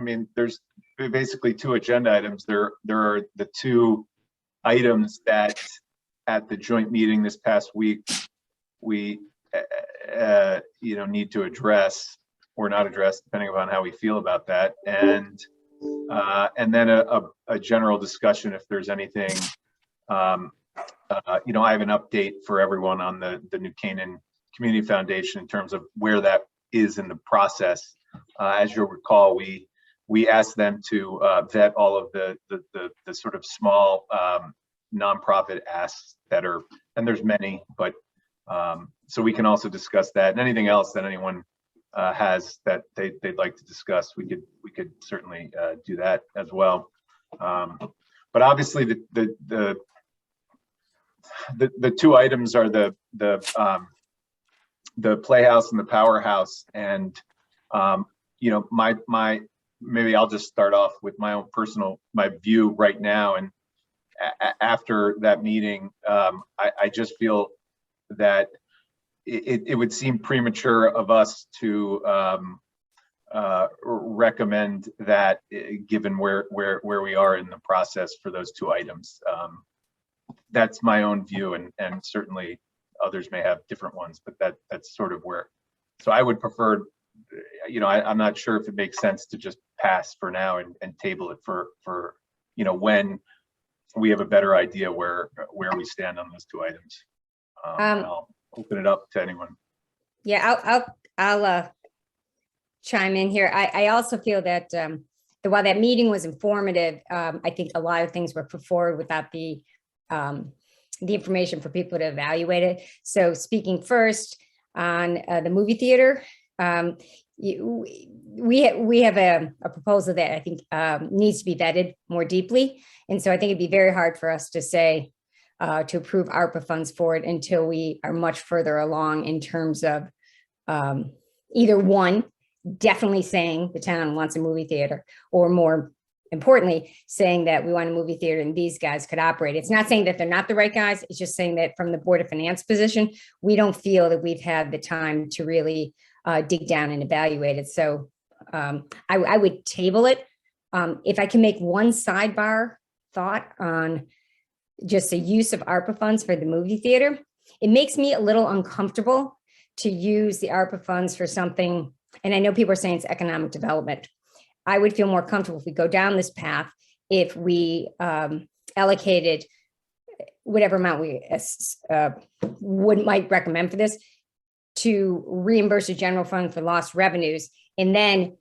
I mean, there's basically two agenda items. There are the two items that at the joint meeting this past week, we, need to address or not address, depending upon how we feel about that. And then a general discussion if there's anything, I have an update for everyone on the New Canaan Community Foundation in terms of where that is in the process. As you'll recall, we asked them to vet all of the sort of small nonprofit asks that are, and there's many, but so we can also discuss that, and anything else that anyone has that they'd like to discuss, we could certainly do that as well. But obviously the two items are the Playhouse and the Powerhouse, and maybe I'll just start off with my own my view right now. And after that meeting, I just feel that it would seem premature of us to recommend that, given where we are in the process for those two items. That's my own view, and certainly others may have different ones, but that's sort of where. So I would prefer, I'm not sure if it makes sense to just pass for now and table it for when we have a better idea where we stand on those two items. And I'll open it up to anyone. Yeah, I'll chime in here. I also feel that while that meeting was informative, I think a lot of things were put forward without the information for people to evaluate it. So speaking first on the movie theater, we have a proposal that I think needs to be vetted more deeply. And so I think it'd be very hard for us to say to approve ARPA funds for it until we are much further along in terms of either one, definitely saying the town wants a movie theater, or more importantly, saying that we want a movie theater and these guys could operate. It's not saying that they're not the right guys. It's just saying that from the Board of Finance position, we don't feel that we've had the time to really dig down and evaluate it. So I would table it. If I can make one sidebar thought on just the use of ARPA funds for the movie theater, it makes me a little uncomfortable to use the ARPA funds for something, and I know people are saying it's economic development. I would feel more comfortable if we go down this path, if we allocated whatever amount we might recommend for this to reimburse the general fund for lost revenues, and then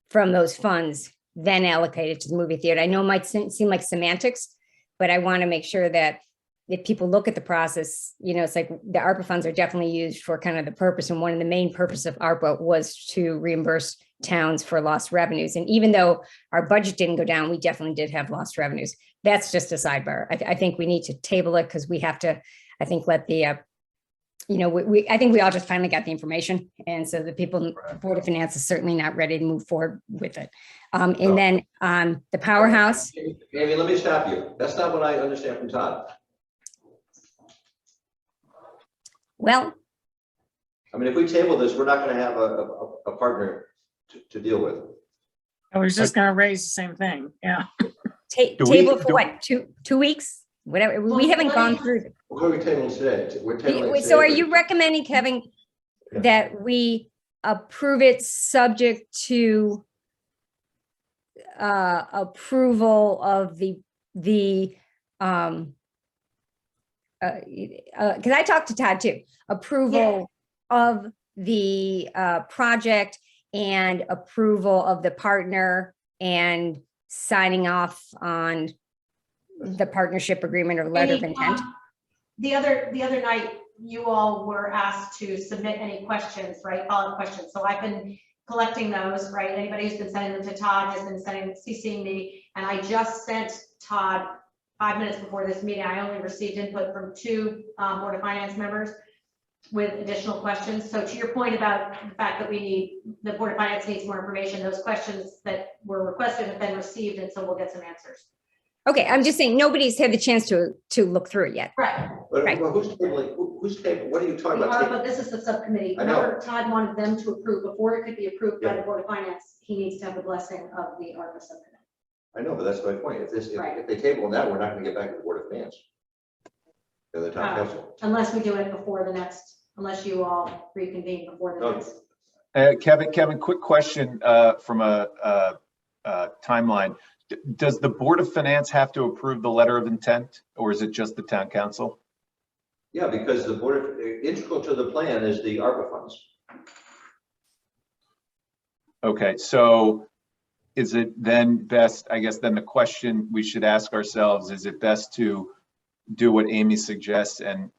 from those funds, then allocate it to the movie theater. I know it might seem like semantics, but I want to make sure that if people look at the process, it's like the ARPA funds are definitely used for kind of the purpose. And one of the main purpose of ARPA was to reimburse towns for lost revenues. And even though our budget didn't go down, we definitely did have lost revenues. That's just a sidebar. I think we need to table it because we have to, I think, let the, I think we all just finally got the information. And so the people in the Board of Finance is certainly not ready to move forward with it. And then the Powerhouse. Amy, let me stop you. That's not what I understand from Todd. Well, I mean, if we table this, we're not going to have a partner to deal with. I was just going to raise the same thing. Yeah. Table for what? 2 weeks? Whatever. We haven't gone through. What are we tabling today? We're tabling today. So are you recommending, Kevin, that we approve it subject to approval of because I talked to Todd too, approval of the project and approval of the partner and signing off on the partnership agreement or letter of intent? The other night, you all were asked to submit any questions, right? Follow-up questions. So I've been collecting those, right? Anybody who's been sending them to Todd has been CCing me, and I just sent Todd 5 minutes before this meeting. I only received input from 2 Board of Finance members with additional questions. So to your point about the fact that the Board of Finance needs more information, those questions that were requested have been received, and so we'll get some answers. Okay, I'm just saying nobody's had the chance to look through it yet. Right. Right. Well, who's tabling? Who's tabling? What are you talking about? But this is the subcommittee. I know. Remember, Todd wanted them to approve before it could be approved by the Board of Finance. he needs to have the blessing of the ARPA subcommittee. I know, but that's my point. If Right. if they table on that, we're not gonna get back to the Board of Finance. And the town council. Unless we do it before the next, unless you all reconvene before the No. next. Kevin, quick question from a timeline. Does the Board of Finance have to approve the letter of intent, or is it just the town council? Yeah, because the board, integral to the plan is the ARPA funds. Okay, so is it then best, I guess then the question we should ask ourselves, is it best to do what Amy suggests and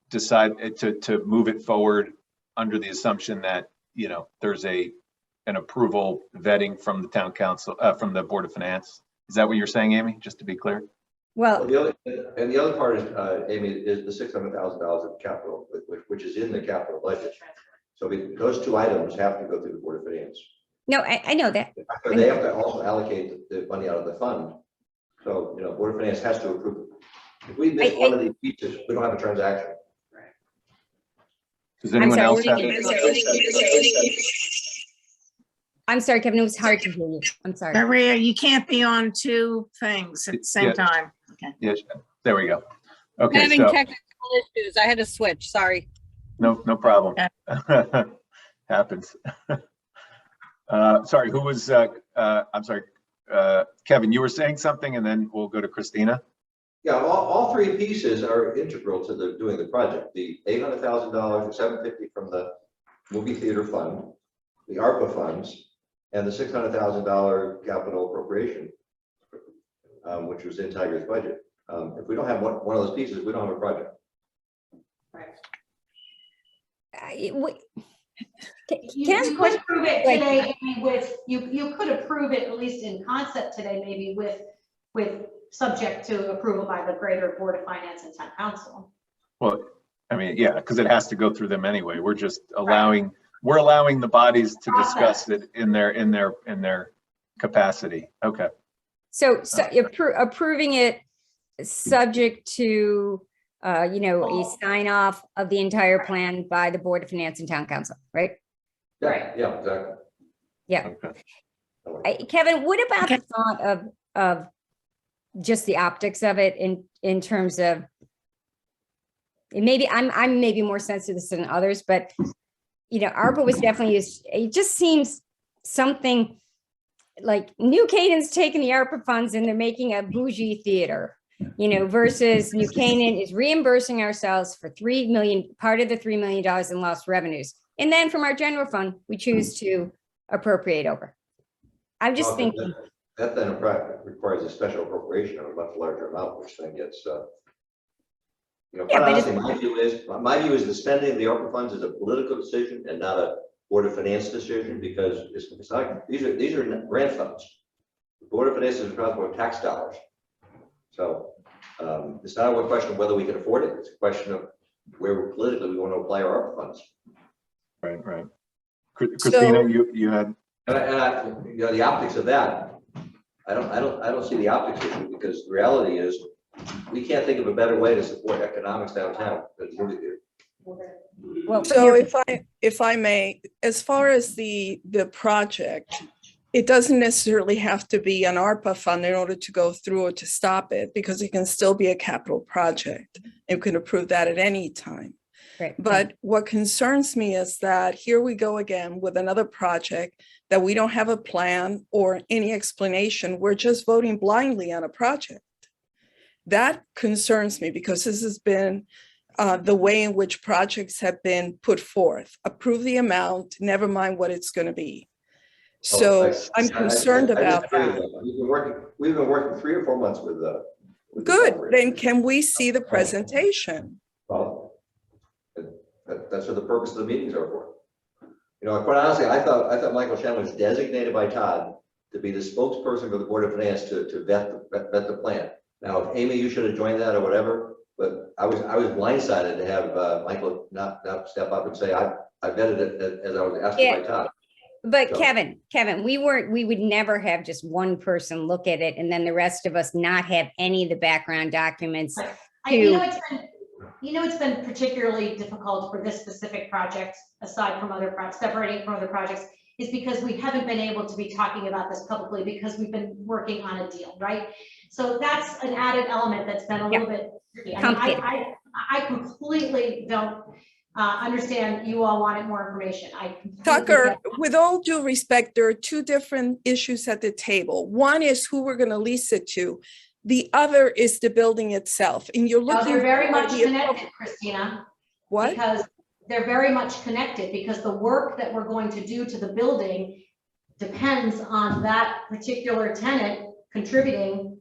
decide to move it forward under the assumption that, you know, there's an approval vetting from the town council, from the Board of Finance? Is that what you're saying, Amy, just to be clear? Well, The other part is, Amy, is the $600,000 of capital, which is in the capital budget. So those two items have to go through the Board of Finance. no, I know that. They have to also allocate the money out of the fund. So, you know, Board of Finance has to approve it. If we miss one of these pieces, we don't have a transaction. Does anyone else have? I'm sorry, Kevin, it was hard to hear you. I'm sorry. Maria, you can't be on two things at the same Yeah. time. Okay. Yes, there we go. Okay, Having so, technical issues. I had to switch, sorry. no problem. Happens. Sorry, who was, I'm sorry, Kevin, you were saying something and then we'll go to Christina? Yeah, all three pieces are integral to doing the project. The $800,000 or $750 from the movie theater fund, the ARPA funds, and the $600,000 capital appropriation, which was in Tiger's budget. If we don't have one of those pieces, we don't have a project. You Can I ask a could question? approve it Like- today maybe with, you could approve it at least in concept today, maybe with subject to approval by the greater Board of Finance and Town Council. Well, I mean, yeah, because it has to go through them anyway. We're just allowing, we're allowing the bodies to discuss it in their capacity. Okay. So approving it subject to, a sign off of the entire plan by the Board of Finance and Town Council, right? Right. Yeah, exactly. Yeah. Okay. Kevin, what about the Okay. thought of just the optics of it in terms of, and maybe I'm maybe more sensitive to this than others, but ARPA was definitely used. It just seems something like New Canaan's taking the ARPA funds and they're making a bougie theater, versus New Canaan is reimbursing ourselves for part of the $3 million in lost revenues. And then from our general fund, we choose to appropriate over. I'm just Well, thinking, That then requires a special appropriation of a much larger amount, which then gets, quite Yeah, but honestly, my view is the spending of the ARPA funds is a political decision and not a Board of Finance decision, because it's not, these are grant funds. The Board of Finance is responsible for tax dollars. So it's not a question of whether we can afford it. It's a question of where politically we want to apply our ARPA funds. Right. Christina, you had, And the optics of that, I don't see the optics issue, because the reality is we can't think of a better way to support economics downtown than the movie theater. well, So if I may, as far as the project, it doesn't necessarily have to be an ARPA fund in order to go through or to stop it, because it can still be a capital project. You can approve that at any time. Right. But what concerns me is that here we go again with another project that we don't have a plan or any explanation. We're just voting blindly on a project. That concerns me, because this has been the way in which projects have been put forth. Approve the amount, never mind what it's going to be. So I'm concerned about that. We've been working 3 or 4 months with the Good, then operators. can we see the presentation? Well, that's what the purpose of the meetings are for. Quite honestly, I thought Michael Shannon was designated by Todd to be the spokesperson for the Board of Finance to vet the plan. Now, if Amy, you should have joined that or whatever, but I was blindsided to have Michael not step up and say, I vetted it as I was asked by Todd. But So- Kevin, we would never have just one person look at it and then the rest of us not have any of the background documents. It's been particularly difficult for this specific project, aside from other projects, separating from other projects, is because we haven't been able to be talking about this publicly because we've been working on a deal, right? So that's an added element that's been a little bit tricky. I mean, Complicated. I completely don't understand you all wanted more information. I completely Tucker, get- with all due respect, there are two different issues at the table. One is who we're going to lease it to. The other is the building itself. And you're No, looking. they're very for much the- connected, Christina. What? Because they're very much connected, because the work that we're going to do to the building depends on that particular tenant contributing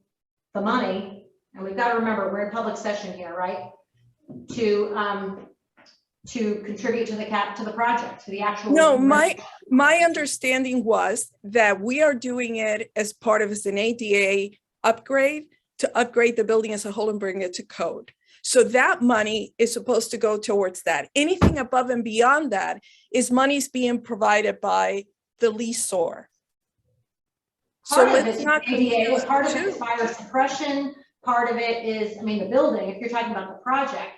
the money. And we've got to remember, we're in public session here, right? To contribute to the project, to the actual. No, my understanding was that we are doing it as part of an ADA upgrade to upgrade the building as a whole and bring it to code. So that money is supposed to go towards that. Anything above and beyond that is monies being provided by the leaseor. So Part of let's it's not ADA, confuse part the of it is two. fire suppression, part of it is, I mean, the building, if you're talking about the project.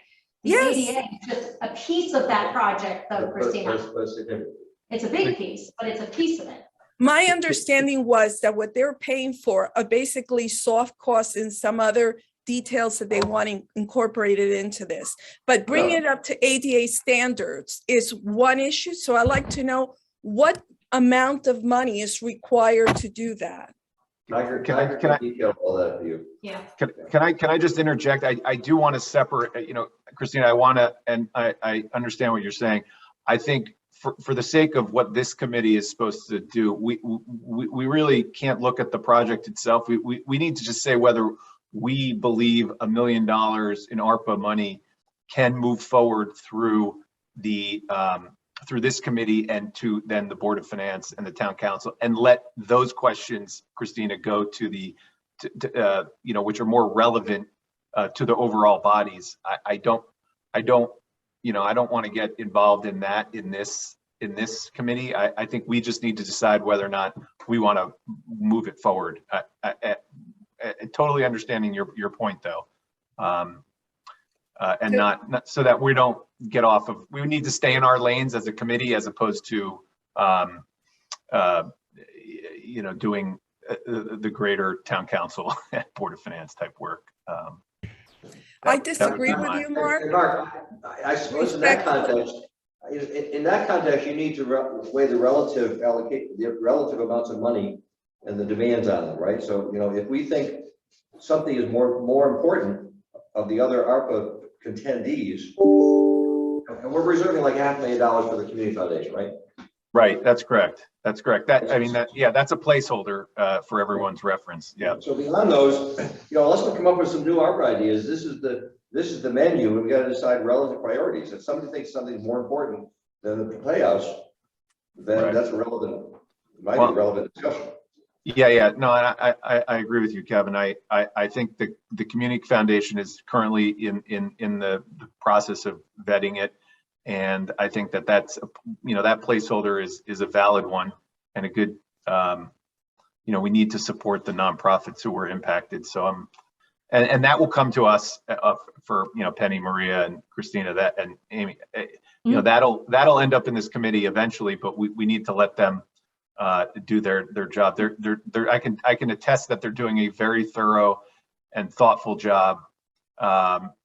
The Yes. ADA is just a piece of that project though, But- Christina. but significant. It's a big piece, but it's a piece of it. My understanding was that what they're paying for are basically soft costs and some other details that they want incorporated into this. But bringing it up to ADA standards is one issue. So I'd like to know what amount of money is required to do that. Tiger, Can I- Tiger can I- can detail all that for you. Yeah. Can I just interject? I do want to separate, you know, Christina, I want to, and I understand what you're saying. I think for the sake of what this committee is supposed to do, we really can't look at the project itself. We need to just say whether we believe $1 million in ARPA money can move forward through the, through this committee and to then the Board of Finance and the Town Council, and let those questions, Christina, go to the, you know, which are more relevant to the overall bodies. I don't, you know, I don't want to get involved in that in this committee. I think we just need to decide whether or not we want to move it forward. Totally understanding your point though. And not so that we don't get off of, we need to stay in our lanes as a committee as opposed to, you know, doing the greater Town Council and Board of Finance type work. I disagree with you, Mark. And Mark, I suppose in that context, in that context, you need to weigh the relative amounts of money and the demands on them, right? So, you know, if we think something is more important of the other ARPA contendees, and we're reserving like $500,000 for the community foundation, right? Right, that's correct. That's correct. That, I mean, that, yeah, that's a placeholder for everyone's reference. Yeah. So beyond those, you know, unless we come up with some new ARPA ideas, this is the menu, and we got to decide relative priorities. If somebody thinks something's more important than the playhouse, then Right. that's might be relevant discussion. Yeah. No, I agree with you, Kevin. I think the Community Foundation is currently in the process of vetting it. And I think that's, you know, that placeholder is a valid one and a good, you know, we need to support the nonprofits who were impacted. So and that will come to us for, you know, Penny, Maria, and Christina, that, and Amy, you know, that'll end up in this committee eventually, but we need to let them do their job. I can attest that they're doing a very thorough and thoughtful job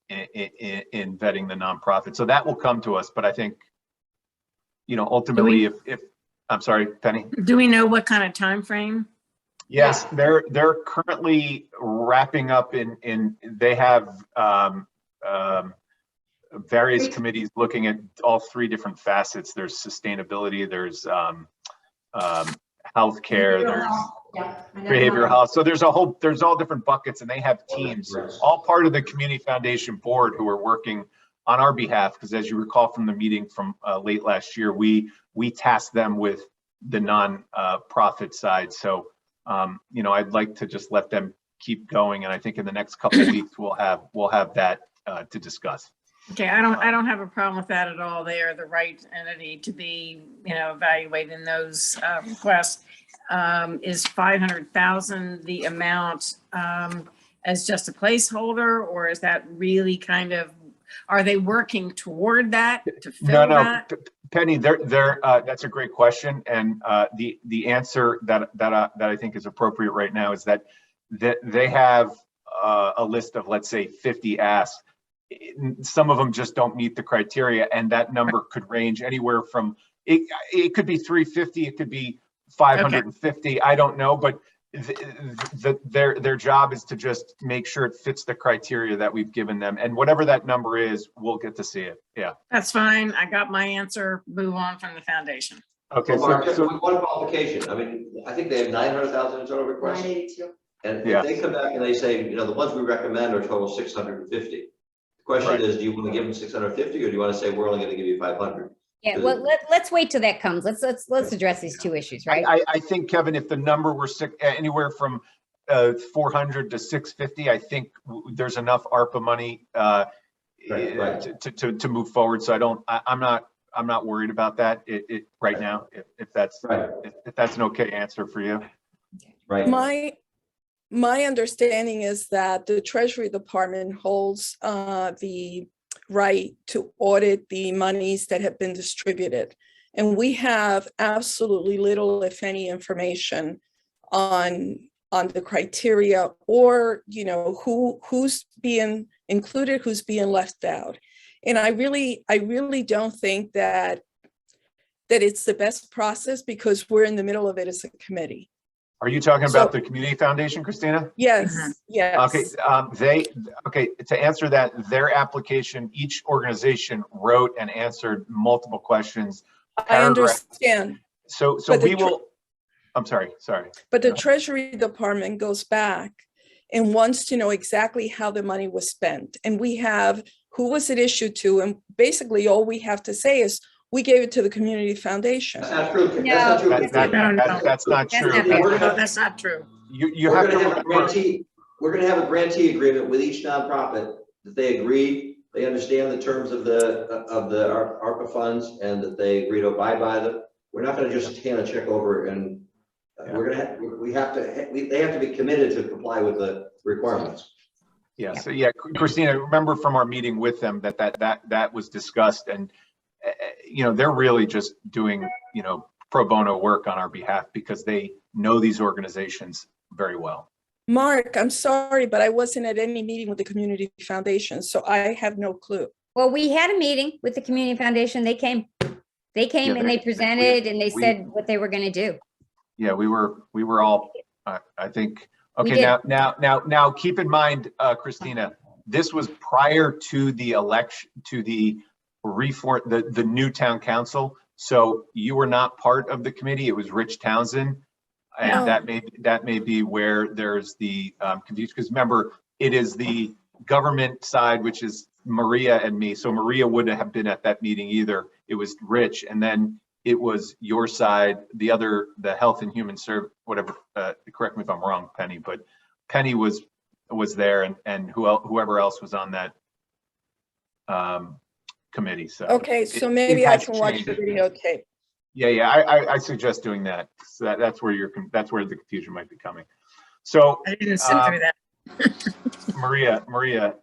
in vetting the nonprofit. So that will come to us, but I think, you know, ultimately, if I'm sorry, Penny. Do we know what kind of time frame? Yes, they're currently wrapping up they have various committees looking at all three different facets. There's sustainability, there's healthcare, there's behavioral health. So there's all different buckets, and they have teams, all part of the Community Foundation board, who are working on our behalf. Because as you recall from the meeting from late last year, we tasked them with the non-profit side. So you know, I'd like to just let them keep going, and I think in the next couple of weeks we'll have that to discuss. Okay, I don't have a problem with that at all. They are the right entity to be, you know, evaluating those requests. Is 500,000 the amount as just a placeholder, or is that really kind of Are they working toward that to No, fill no, that? Penny, that's a great question. And the answer that I think is appropriate right now is that they have a list of, let's say, 50 asks. Some of them just don't meet the criteria, and that number could range anywhere from, it could be 350, it could be 550, I don't know, but their job is to just make sure it fits the criteria that we've given them, and whatever that number is, we'll get to see it. Yeah. That's fine. I got my answer. Move on from the foundation. Okay. Well, Mark, So, just one qualification. I mean, I think they have 900,000 in total requests. 982. And Yeah. if they come back and they say, you know, the ones we recommend are total 650. The question Right. is, do you want to give them 650 or do you want to say, we're only going to give you 500? Yeah, well, let's wait till that comes. Let's address these two issues, right? I think, Kevin, if the number were anywhere from 400 to 650, I think there's enough ARPA money Right. to move forward. So I'm not worried about that right now. If that's Right. if that's an okay answer for you. Right. My understanding is that the Treasury Department holds the right to audit the monies that have been distributed. And we have absolutely little, if any, information on the criteria or, you know, who's being included, who's being left out. And I really don't think that it's the best process because we're in the middle of it as a committee. Are you talking about the Community Foundation, Christina? Yes, yes. Okay, to answer that, their application, each organization wrote and answered multiple questions. I understand. So But we will, I'm sorry. But the Treasury Department goes back and wants to know exactly how the money was spent. And we have, who was it issued to? And basically all we have to say is, we gave it to the Community Foundation. That's not true. No, That's not true. That's not That's true. not No, that's not true. You We're have to gonna have a remember, grantee. We're going to have a grantee agreement with each nonprofit that they agree, they understand the terms of the ARPA funds, and that they agree to abide by them. We're not going to just hand a check over, and we're going to they have to be committed to comply with the requirements. yeah, so yeah, Christina, remember from our meeting with them that was discussed, and you know, they're really just doing, you know, pro bono work on our behalf because they know these organizations very well. Mark, I'm sorry, but I wasn't at any meeting with the Community Foundation, so I have no clue. Well, we had a meeting with the Community Foundation. They came and they presented and they said what they were going to do. Yeah, we were all, I think, We okay, did. now keep in mind, Christina, this was prior to the election, to the reform, the new town council. So you were not part of the committee. It was Rich Townsend. And Oh. that may be where there's the confusion, because remember, it is the government side, which is Maria and me. So Maria wouldn't have been at that meeting either. It was Rich, and then it was your side, the Health and Human Service, whatever. Correct me if I'm wrong, Penny, but Penny was there, and whoever else was on that committee. So Okay, so it maybe I has can watch changed. the videotape. Yeah, I suggest doing that. So that's where the confusion might be coming. So I didn't sit through that. Maria,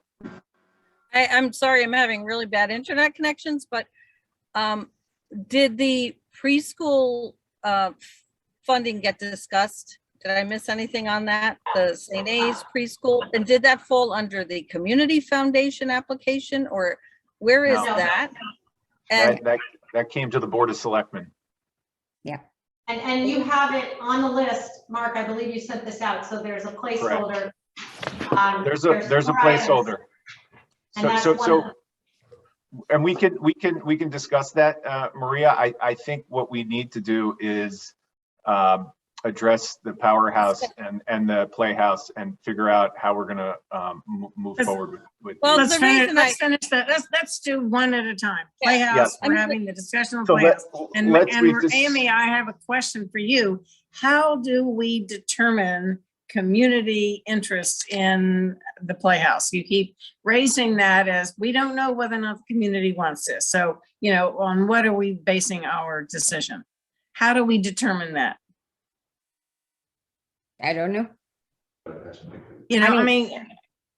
I'm sorry, I'm having really bad internet connections, but did the preschool funding get discussed? Did I miss anything on that? The St. A's preschool? And did that fall under the Community Foundation application, or where is No. that? And that came to the Board of Selectmen. And you have it on the list, Mark, I believe you sent this out, so there's a placeholder. There's a 4 items, placeholder. And that's So, one of them. and we can discuss that, Maria. I think what we need to do is address the powerhouse and the playhouse and figure out how we're gonna move forward with. Well, these. the Let's finish that. Let's do one at a time. Yeah. Playhouse, Yes. we're having the discussion on So Playhouse. And let's read this. Amy, I have a question for you. How do we determine community interest in the Playhouse? You keep raising that as, we don't know whether or not the community wants this. So, you know, on what are we basing our decision? How do we determine that? I don't know. You know, I I mean,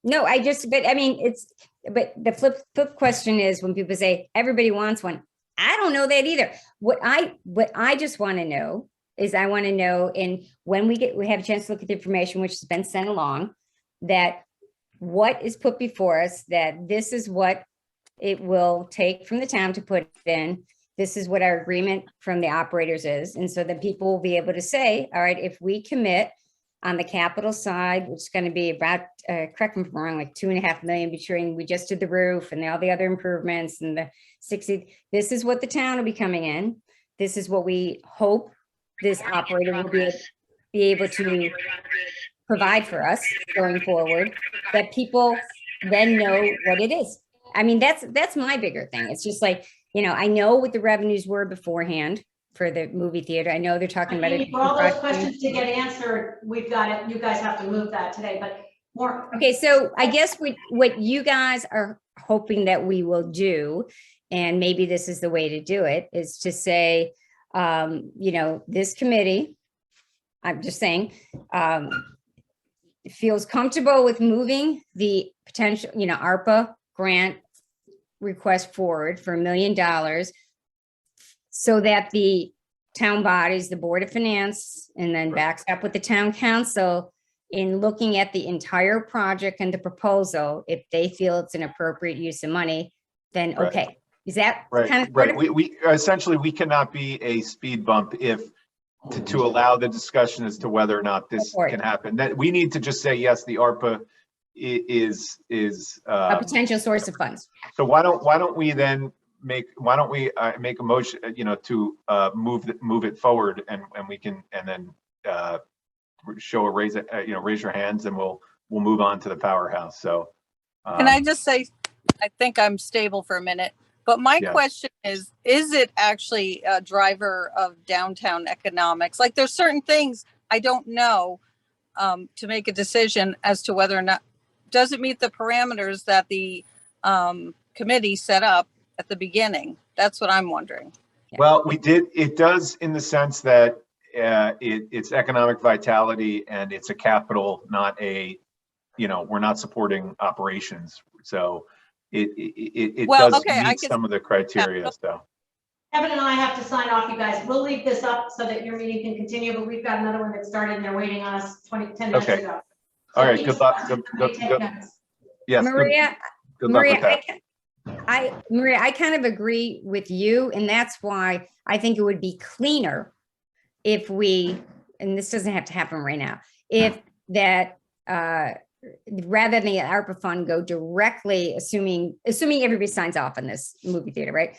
No, but I mean, but the flip question is when people say everybody wants one, I don't know that either. What I just want to know is I want to know, and when we have a chance to look at the information which has been sent along, that what is put before us, that this is what it will take from the town to put in. This is what our agreement from the operators is. And so that people will be able to say, all right, if we commit on the capital side, which is going to be about, correct me if I'm wrong, like 2.5 million between, we just did the roof and all the other improvements and the 60, this is what the town will be coming in. This is what we hope this operator will be able to provide for us going forward, that people then know what it is. I mean, that's my bigger thing. It's just like, I know what the revenues were beforehand for the movie theater. I know they're talking about it. For all those questions to get answered, we've got it. You guys have to move that today, but more. Okay, so I guess what you guys are hoping that we will do, and maybe this is the way to do it, is to say, this committee, I'm just saying, feels comfortable with moving the potential, ARPA grant request forward for $1 million so that the town bodies, the Board of Finance, and then backs up with the town council in looking at the entire project and the proposal, if they feel it's an appropriate use of money, then Right. okay. Is that Right, kind of? right. We essentially, we cannot be a speed bump to allow the discussion as to whether or not this Support. can happen. That we need to just say, yes, the ARPA is A potential source of funds. so why don't we then make a motion, to move it forward, and we can, and then show raise your hands, and we'll move on to the powerhouse. So Can I just say, I think I'm stable for a minute, but my Yeah. question is it actually a driver of downtown economics? Like there's certain things I don't know to make a decision as to whether or not, does it meet the parameters that the committee set up at the beginning? That's what I'm wondering. Well, it does in the sense that it's economic vitality, and it's a capital, not we're not supporting operations. So it Well, does okay, I meet can- some of the criteria, so. Kevin and I have to sign off, you guys. We'll leave this up so that your meeting can continue, but we've got another one that started and they're waiting on us 10 minutes Okay. ago. All right, So good luck. please, take notes. Yes, Maria, good luck with Maria, that. Maria, I kind of agree with you, and that's why I think it would be cleaner if we, and this doesn't have to happen right now, if that, rather than the ARPA fund go directly, assuming everybody signs off on this movie theater, right?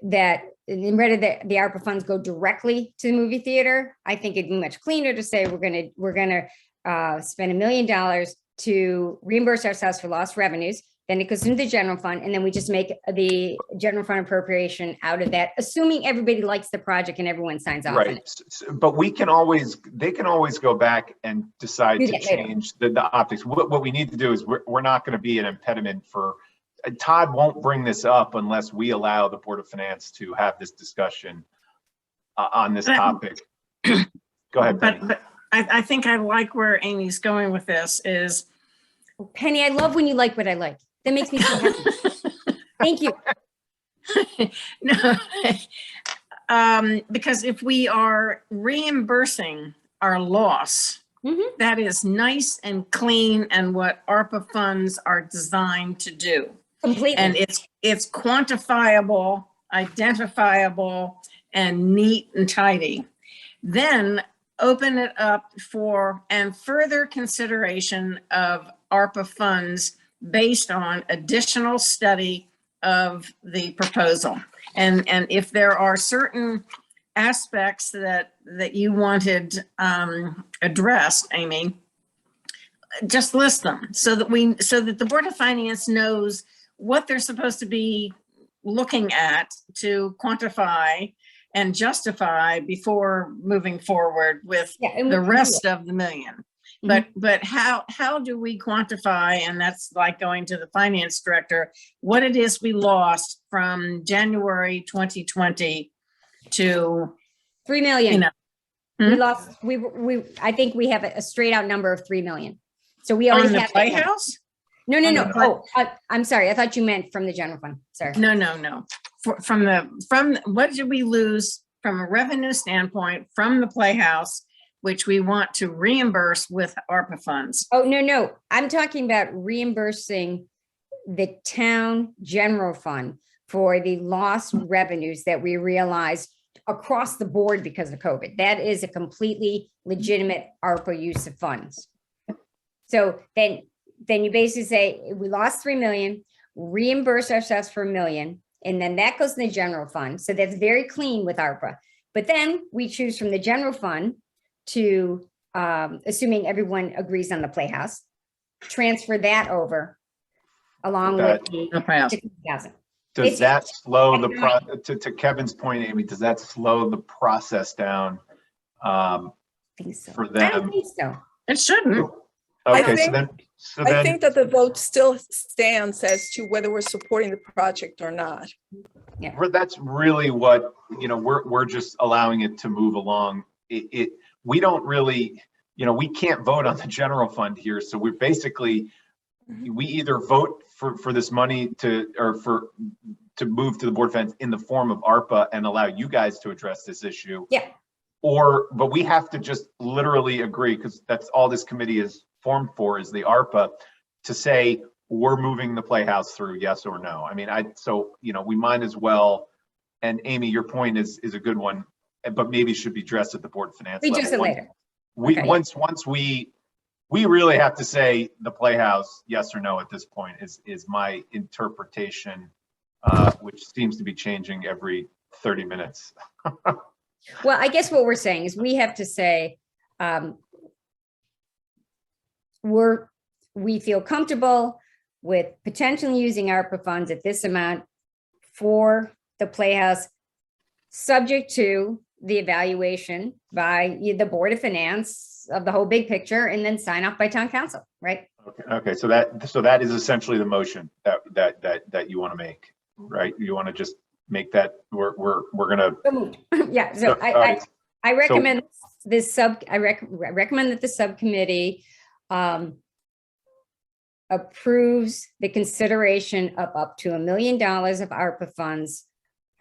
That rather the ARPA funds go directly to the movie theater, I think it'd be much cleaner to say we're gonna spend $1 million to reimburse ourselves for lost revenues. Then it goes into the general fund, and then we just make the general fund appropriation out of that, assuming everybody likes the project and everyone signs off on Right, it. but they can always go back and decide Do to that later. change the optics. What we need to do is we're not going to be an impediment for, Todd won't bring this up unless we allow the Board of Finance to have this discussion on this topic. Go ahead, Penny. But I think I like where Amy's going with this is, Penny, I love when you like what I like. That makes me so happy. Thank you. no, because if we are reimbursing our loss, Mhm. that is nice and clean and what ARPA funds are designed to do. Completely. And it's quantifiable, identifiable, and neat and tidy. Then open it up for and further consideration of ARPA funds based on additional study of the proposal. And if there are certain aspects that you wanted addressed, Amy, just list them so that the Board of Finance knows what they're supposed to be looking at to quantify and justify before moving forward with Yeah, and the we- rest of the million. But how do we quantify, and that's like going to the finance director, what it is we lost from January 2020 to, 3 million. you know, We Hmm? lost, I think we have a straight out number of 3 million. So we On already the have. that money. Playhouse? No, no, on no. the play- Oh, I'm sorry. I thought you meant from the general fund. Sorry. No, no, no. What did we lose from a revenue standpoint from the Playhouse, which we want to reimburse with ARPA funds? Oh, no, no. I'm talking about reimbursing the town general fund for the lost revenues that we realized across the board because of COVID. That is a completely legitimate ARPA use of funds. So then you basically say, we lost 3 million, reimburse ourselves for 1 million, and then that goes in the general fund. So that's very clean with ARPA. But then we choose from the general fund to, assuming everyone agrees on the Playhouse, transfer that over along with The the Playhouse. 60,000. Does It's- that slow to Kevin's point, Amy, does that slow the process down I think so. for I don't them? think so. It shouldn't. Okay, think- I think that the vote still stands as to whether we're supporting the project or not. That's really what, we're just allowing it to move along. We don't really, we can't vote on the general fund here. So we're basically, we either vote for this money to move to the board of finance in the form of ARPA and allow you guys to address this issue. Yeah. But we have to just literally agree, because that's all this committee is formed for, is the ARPA, to say we're moving the Playhouse through, yes or no. I mean, we might as well. And Amy, your point is a good one, but maybe should be addressed at the board of finance We level. just it later. Okay. Once we really have to say the Playhouse, yes or no at this point is my interpretation, which seems to be changing every 30 minutes. Well, I guess what we're saying is we have to say, we feel comfortable with potentially using ARPA funds at this amount for the Playhouse, subject to the evaluation by the Board of Finance of the whole big picture, and then sign off by town council, right? Okay. So that is essentially the motion that you want to make, right? You want to just make that, we're gonna. So moved. Yeah, so all right. I recommend recommend that the subcommittee approves the consideration of up to $1 million of ARPA funds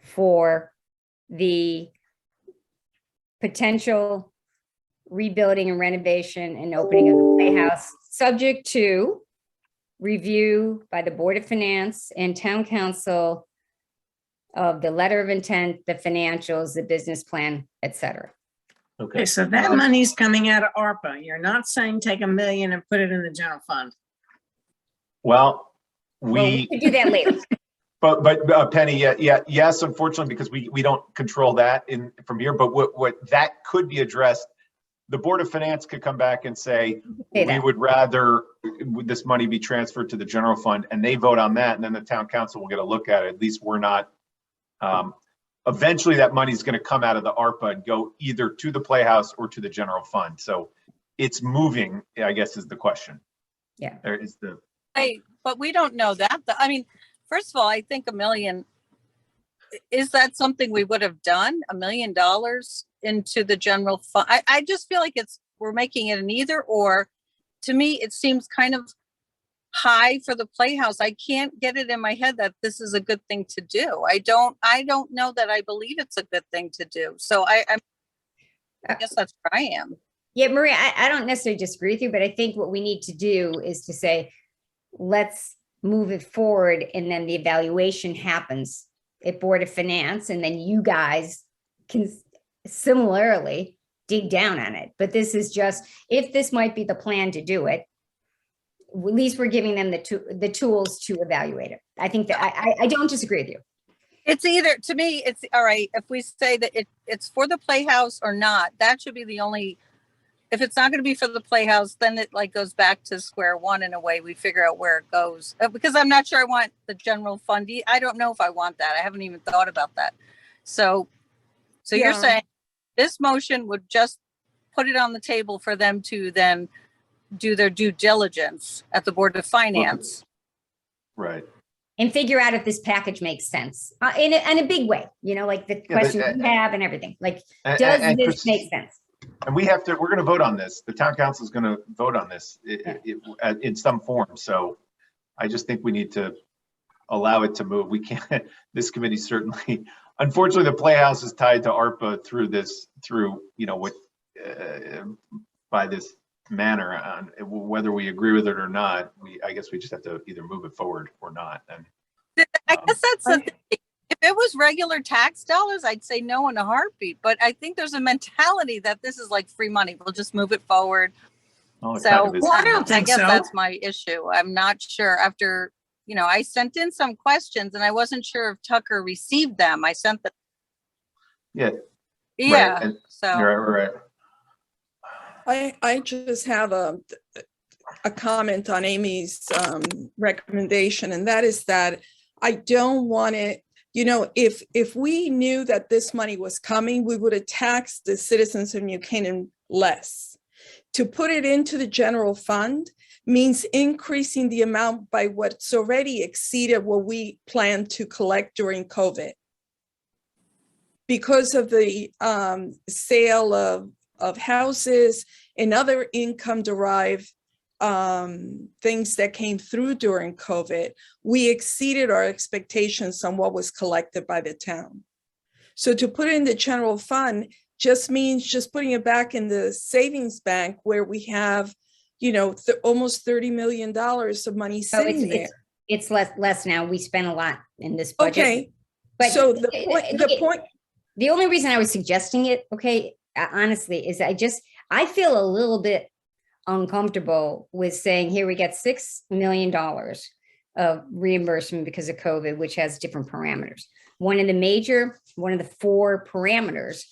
for the potential rebuilding and renovation and opening of the Playhouse, subject to review by the Board of Finance and Town Council of the letter of intent, the financials, the business plan, et cetera. Okay, so that money's coming out of ARPA. You're not saying take 1 million and put it in the general fund. Well, Well, we could do that later. But Penny, yes, unfortunately, because we don't control that from here, but what that could be addressed, the Board of Finance could come back and say, Say we that. would rather this money be transferred to the general fund, and they vote on that, and then the town council will get a look at it. At least we're not, eventually that money is going to come out of the ARPA and go either to the Playhouse or to the general fund. So it's moving, I guess, is the question. Yeah. There is the. But we don't know that. I mean, first of all, I think 1 million, is that something we would have done? $1 million into the general fund? I just feel like we're making it an either or. To me, it seems kind of high for the Playhouse. I can't get it in my head that this is a good thing to do. I don't know that I believe it's a good thing to do. So I guess that's where I am. Yeah, Maria, I don't necessarily disagree with you, but I think what we need to do is to say, let's move it forward, and then the evaluation happens at Board of Finance, and then you guys can similarly dig down on it. But this is just, if this might be the plan to do it, at least we're giving them the tools to evaluate it. I think that I don't disagree with you. It's either, to me, it's all right. If we say that it's for the Playhouse or not, that should be the only, if it's not going to be for the Playhouse, then it like goes back to square one in a way. We figure out where it goes, because I'm not sure I want the general fund. I don't know if I want that. I haven't even thought about that. So you're Yeah. saying this motion would just put it on the table for them to then do their due diligence at the Board of Finance. Right. And figure out if this package makes sense in a big way, like the questions you have and everything. Like, does And this Chris- make sense? And we're going to vote on this. The town council is going to vote on this in some form. So I just think we need to allow it to move. We can't, this committee certainly, unfortunately, the Playhouse is tied to ARPA through, you know, what, by this manner, on whether we agree with it or not. I guess we just have to either move it forward or not. And I guess that's the thing. If it was regular tax dollars, I'd say no in a heartbeat. But I think there's a mentality that this is like free money. We'll just move it forward. well, it So kind of is. Well, I don't I think guess so. that's my issue. I'm not sure after, you know, I sent in some questions and I wasn't sure if Tucker received them. I sent them. Yeah. Yeah. And So. right. I just have a comment on Amy's recommendation, and that is that I don't want it, you know, if we knew that this money was coming, we would have taxed the citizens of New Canaan less. To put it into the general fund means increasing the amount by what's already exceeded what we planned to collect during COVID. Because of the sale of houses and other income derived things that came through during COVID, we exceeded our expectations on what was collected by the town. So to put it in the general fund just means just putting it back in the savings bank where we have, you know, almost $30 million of money So sitting there. it's less now. We spent a lot in this budget. Okay, But so the point, the only reason I was suggesting it, okay, honestly, is I feel a little bit uncomfortable with saying, here we get $6 million of reimbursement because of COVID, which has different parameters. One of the 4 parameters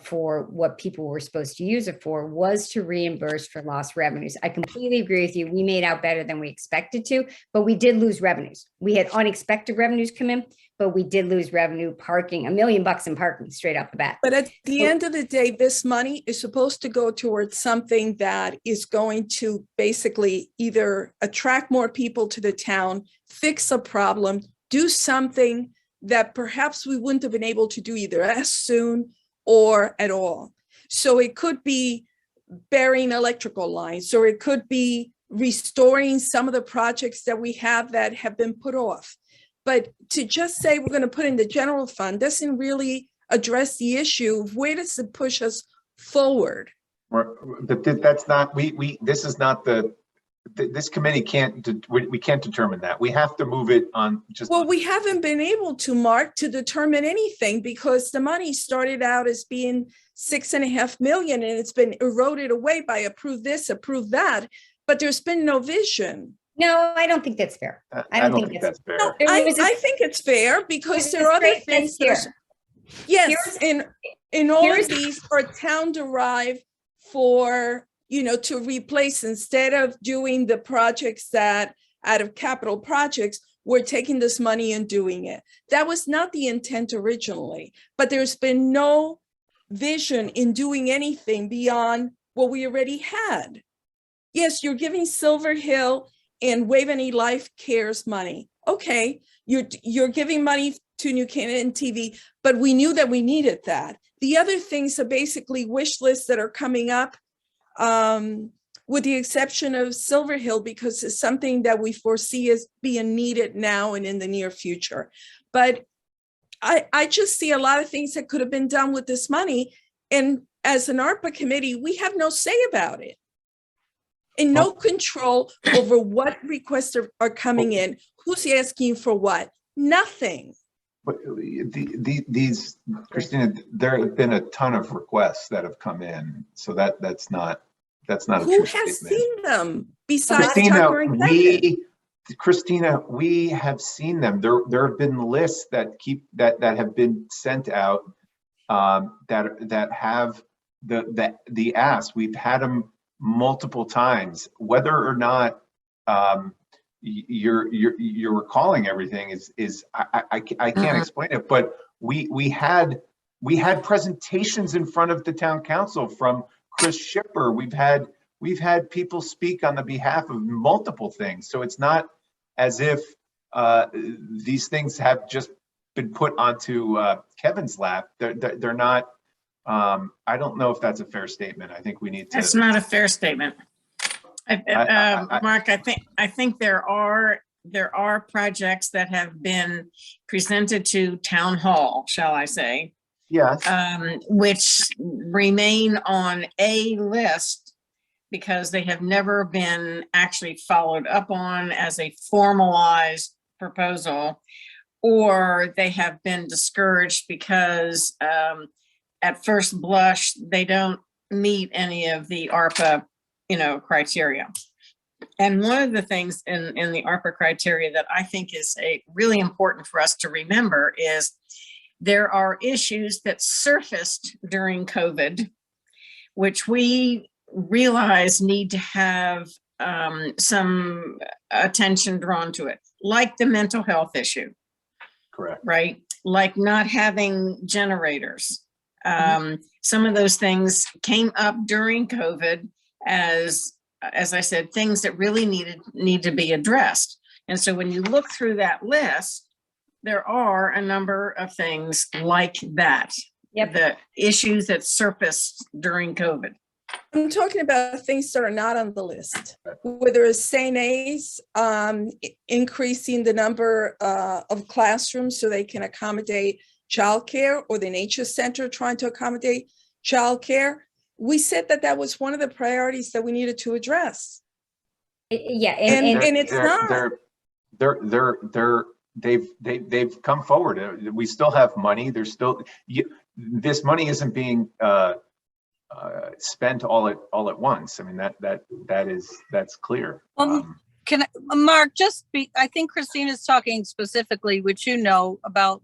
for what people were supposed to use it for was to reimburse for lost revenues. I completely agree with you. We made out better than we expected to, but we did lose revenues. We had unexpected revenues come in, but we did lose revenue parking, $1 million in parking straight off the bat. but at the end of the day, this money is supposed to go towards something that is going to basically either attract more people to the town, fix a problem, do something that perhaps we wouldn't have been able to do either as soon or at all. So it could be burying electrical lines, or it could be restoring some of the projects that we have that have been put off. But to just say we're going to put in the general fund doesn't really address the issue of where does it push us forward. But that's not, this is not this committee we can't determine that. We have to move it on just. Well, we haven't been able to, Mark, to determine anything because the money started out as being $6.5 million and it's been eroded away by approve this, approve that, but there's been no vision. No, I don't think that's fair. I don't think that's fair. No, There I was a- think it's fair because There there are was other great things. things There's, yes, and all here's- of these are town derived for, you know, to replace, instead of doing the projects that out of capital projects, we're taking this money and doing it. That was not the intent originally, but there's been no vision in doing anything beyond what we already had. Yes, you're giving Silver Hill and Waveney Life Cares money. Okay, you're giving money to New Canaan TV, but we knew that we needed that. The other things are basically wish lists that are coming up, with the exception of Silver Hill, because it's something that we foresee as being needed now and in the near future. But I just see a lot of things that could have been done with this money. And as an ARPA committee, we have no say about it. And no control over what requests are coming in, who's asking for what, nothing. But these, Christina, there have been a ton of requests that have come in, so that's not a Who true has statement. seen them besides Christina, Tucker and Kevin? Christina, we have seen them. There have been lists that have been sent out that have the ask. We've had them multiple times. Whether or not you're recalling everything is I can't explain it. But we had presentations in front of the town council from Chris Shipper. We've had people speak on the behalf of multiple things. So it's not as if these things have just been put onto Kevin's lap. They're not. I don't know if that's a fair statement. I think we need That's to, not a fair statement. I- Mark, I think there are projects that have been presented to town hall, shall I say, yes, which remain on a list because they have never been actually followed up on as a formalized proposal, or they have been discouraged because at first blush, they don't meet any of the ARPA, criteria. And one of the things in the ARPA criteria that I think is really important for us to remember is there are issues that surfaced during COVID, which we realize need to have some attention drawn to it, like the mental health issue, correct. right? Like not having generators. Some of those things came up during COVID as I said, things that really need to be addressed. And so when you look through that list, there are a number of things like that. Yep. The issues that surfaced during COVID. I'm talking about things that are not on the list, whether it's St. A's increasing the number of classrooms so they can accommodate childcare, or the Nature Center trying to accommodate childcare. We said that was one of the priorities that we needed to address. Yeah, And and it's not. They've come forward. We still have money. There's still, this money isn't being spent all at once. I mean, that's clear. Mark, I think Christina's talking specifically, which about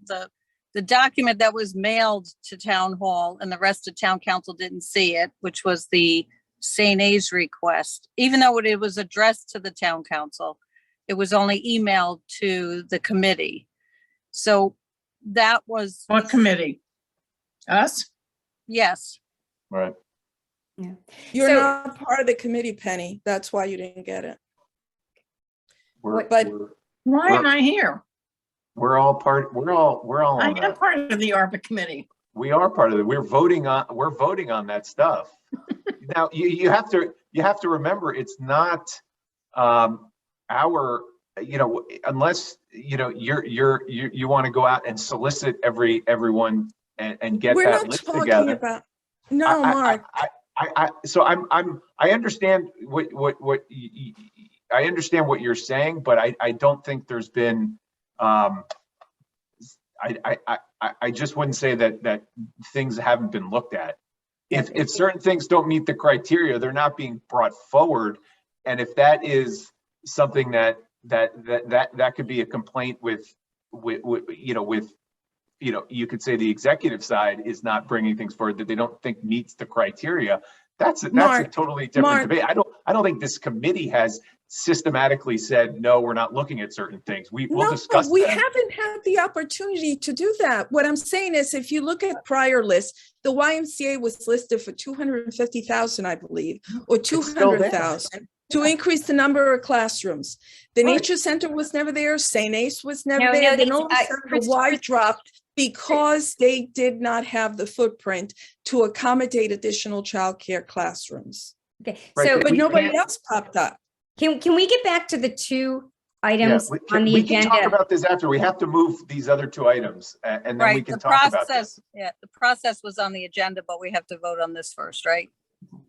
the document that was mailed to town hall and the rest of town council didn't see it, which was the St. A's request. Even though it was addressed to the town council, it was only emailed to the committee. So that was. What committee? Us? Yes. Right. yeah. You're So- not part of the committee, Penny. That's why you didn't get it. We're, But- we're, Why am I here? we're all I on am that. part of the ARPA committee. We are part of it. We're voting on that stuff. Now, you have to remember, it's not our, unless, you want to go out and solicit everyone and get We're that not list talking together. about, no, Mark. So I understand I understand what you're saying, but I don't think there's been, I just wouldn't say that things haven't been looked at. If certain things don't meet the criteria, they're not being brought forward. And if that is something that could be a complaint with you could say the executive side is not bringing things forward that they don't think meets the criteria. That's a totally different debate. I don't think this committee has systematically said, no, we're not looking at certain things. We'll discuss we them. haven't had the opportunity to do that. What I'm saying is, if you look at prior lists, the YMCA was listed for 250,000, I believe, or still there. 200,000 to increase the number of classrooms. The Right. Nature Center was never there. St. A's was never No, there. no, Then all of a that's- sudden, the Y dropped because they did not have the footprint to accommodate additional childcare classrooms. Okay, Right, so But We nobody can't- else popped up. can we get back to the two Yeah, items on the we can talk agenda? about this after. We have to move these other two items and then we Right, can the talk about this. process, the process was on the agenda, but we have to vote on this first, right?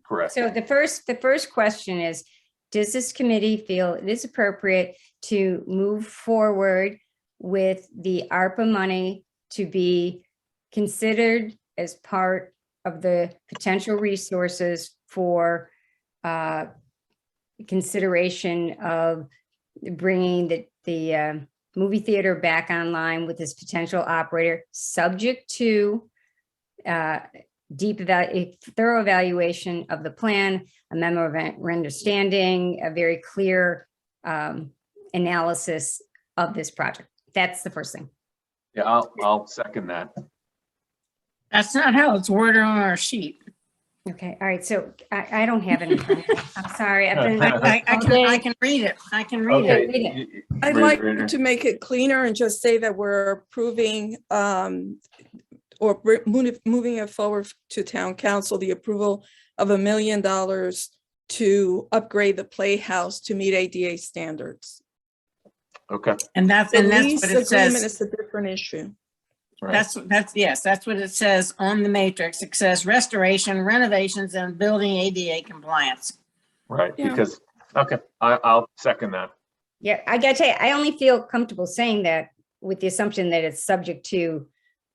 Correct. So the first question is, does this committee feel it is appropriate to move forward with the ARPA money to be considered as part of the potential resources for consideration of bringing the movie theater back online with this potential operator, subject to a thorough evaluation of the plan, a memo of understanding, a very clear analysis of this project. That's the first thing. Yeah, I'll second that. That's not how it's worded on our sheet. Okay, all right, so I don't have any. I'm sorry. I've been. I can read it. I can read it. read I'd like to make it cleaner and just say that we're approving or moving it forward to town council, the approval of $1 million to upgrade the Playhouse to meet ADA standards. Okay, And that's The what lease it agreement says. is a different issue. right. Yes, that's what it says on the matrix. It says restoration, renovations, and building ADA compliance. Right, Yeah. because, okay, I'll second that. Yeah, I gotta tell you, I only feel comfortable saying that with the assumption that it's subject to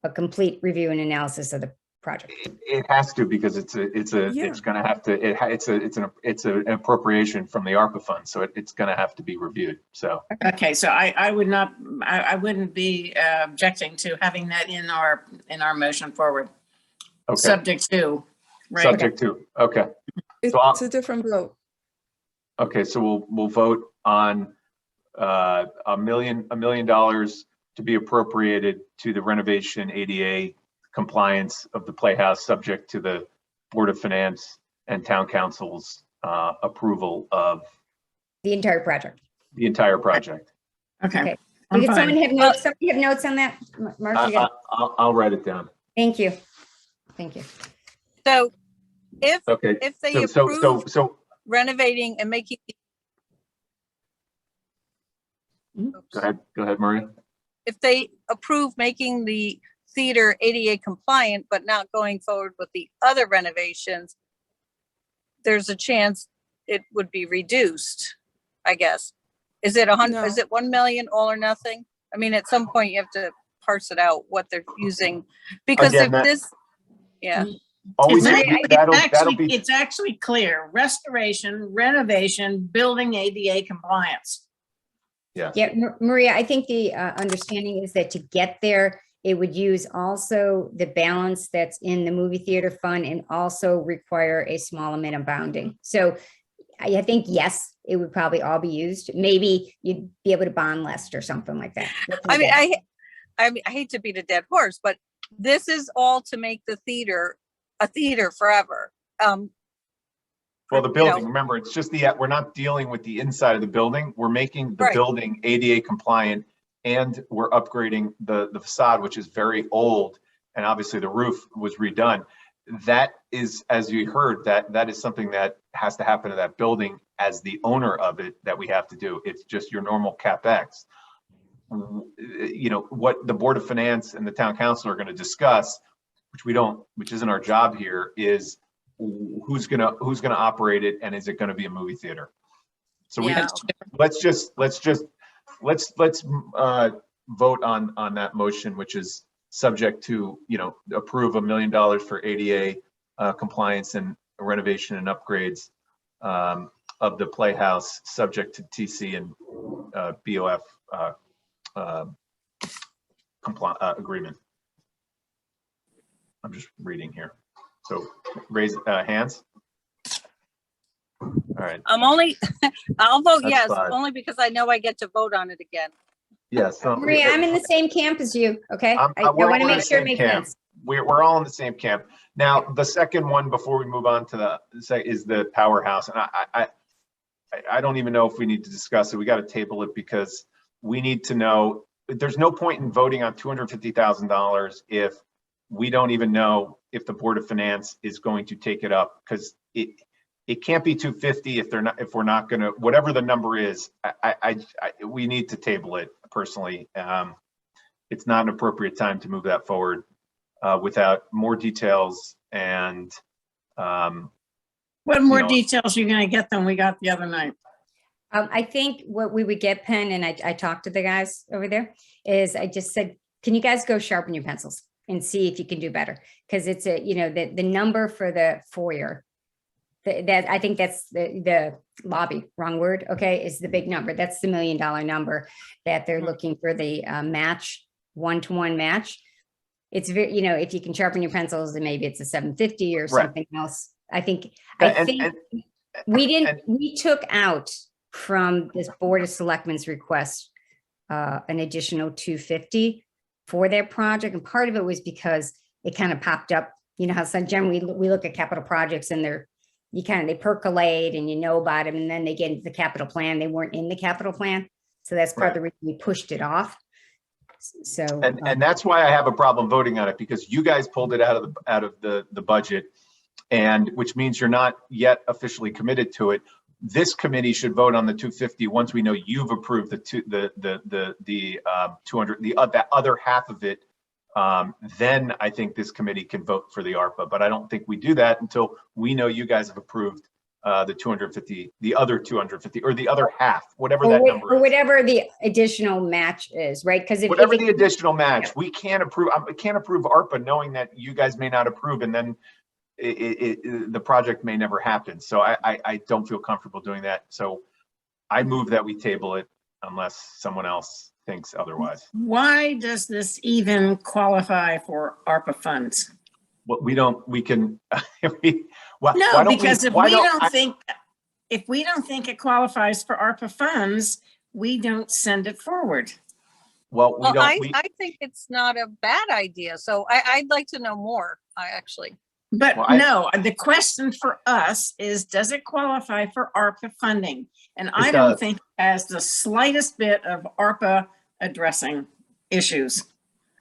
a complete review and analysis of the project. It has to, because it's Yeah. gonna have to, it's an appropriation from the ARPA fund, so it's gonna have to be reviewed, so. Okay, so I wouldn't be objecting to having that in our motion forward, Okay, subject to, right? subject to, okay, It's So I'll- a different vote. okay, so we'll vote on $1 million to be appropriated to the renovation ADA compliance of the Playhouse, subject to the Board of Finance and Town Council's approval of The entire project. the entire project. Okay, Okay. I'm Did someone fine. have notes? Somebody have notes on that? Mark, you got- I'll write it down. Thank you. Thank you. So if Okay. they So approve renovating and making, go ahead, Maria. if they approve making the theater ADA compliant, but not going forward with the other renovations, there's a chance it would be reduced, I guess. Is it No. is it 1 million all or nothing? I mean, at some point you have to parse it out what they're using, because Again, if that- this, yeah, Always, It's that'll be, it's actually clear, restoration, renovation, building ADA compliance. Yeah, Maria, I think the understanding is that to get there, it would use also the balance that's in the movie theater fund and also require a small amount of bounding. So I think, yes, it would probably all be used. Maybe you'd be able to bond less or something like that. I mean, I hate to beat a dead horse, but this is all to make the theater a theater forever. well, the you know. building, remember, it's just we're not dealing with the inside of the building. We're making the Right. building ADA compliant, and we're upgrading the facade, which is very old. And obviously the roof was redone. That is, as you heard, that is something that has to happen to that building as the owner of it, that we have to do. It's just your normal CapEx. You know, what the Board of Finance and the Town Council are going to discuss, which isn't our job here, is who's gonna operate it, and is it gonna be a movie theater? So Yeah. let's vote on that motion, which is subject to, approve $1 million for ADA compliance and renovation and upgrades of the Playhouse, subject to TC and BOF agreement. I'm just reading here. So raise hands. All right. I'll vote That's yes, fine. only because I know I get to vote on it again. Yes. Maria, I'm in the same camp as you, okay? I'm- I we're want to all in make the sure it same makes camp. sense. We're all in the same camp. Now, the second one before we move on to is the powerhouse. And I don't even know if we need to discuss it. We got to table it because we need to know, there's no point in voting on $250,000 if we don't even know if the Board of Finance is going to take it up, because it can't be 250 if we're not going to, whatever the number is, we need to table it personally. It's not an appropriate time to move that forward without more details and What more know. details are you gonna get than we got the other night? I think what we would get, Penn, and I talked to the guys over there, is I just said, can you guys go sharpen your pencils and see if you can do better? Because it's the number for the foyer, that I think that's the lobby, wrong word, okay, is the big number. That's the $1 million number that they're looking for the match, 1-to-1 match. It's very, if you can sharpen your pencils, then maybe it's a 750 or Right. something else. I think And- we took out from this Board of Selectmen's request an additional 250 for their project. And part of it was because it kind of popped up, how some generally we look at capital projects and they percolate and you know about them, and then they get into the capital plan. They weren't in the capital plan. So that's part of the reason we pushed it off. So. And that's why I have a problem voting on it, because you guys pulled it out of the budget, and which means you're not yet officially committed to it. This committee should vote on the 250 once we know you've approved the 200, that other half of it. Then I think this committee can vote for the ARPA, but I don't think we do that until we know you guys have approved the 250, the other 250, or the other half, whatever that number Or is. whatever the additional match is, right? Because if Whatever if the it- additional match, we can't approve, I can't approve ARPA knowing that you guys may not approve, and then the project may never happen. So I don't feel comfortable doing that. So I move that we table it unless someone else thinks otherwise. Why does this even qualify for ARPA funds? Well, we can, why No, don't we- because if why we don't I- think, if we don't think it qualifies for ARPA funds, we don't send it forward. Well, we Well, don't, we, I think it's not a bad idea. So I'd like to know more, actually. But Well, no, the question for us is, does it qualify for ARPA funding? And I It don't does. think it has the slightest bit of ARPA addressing issues.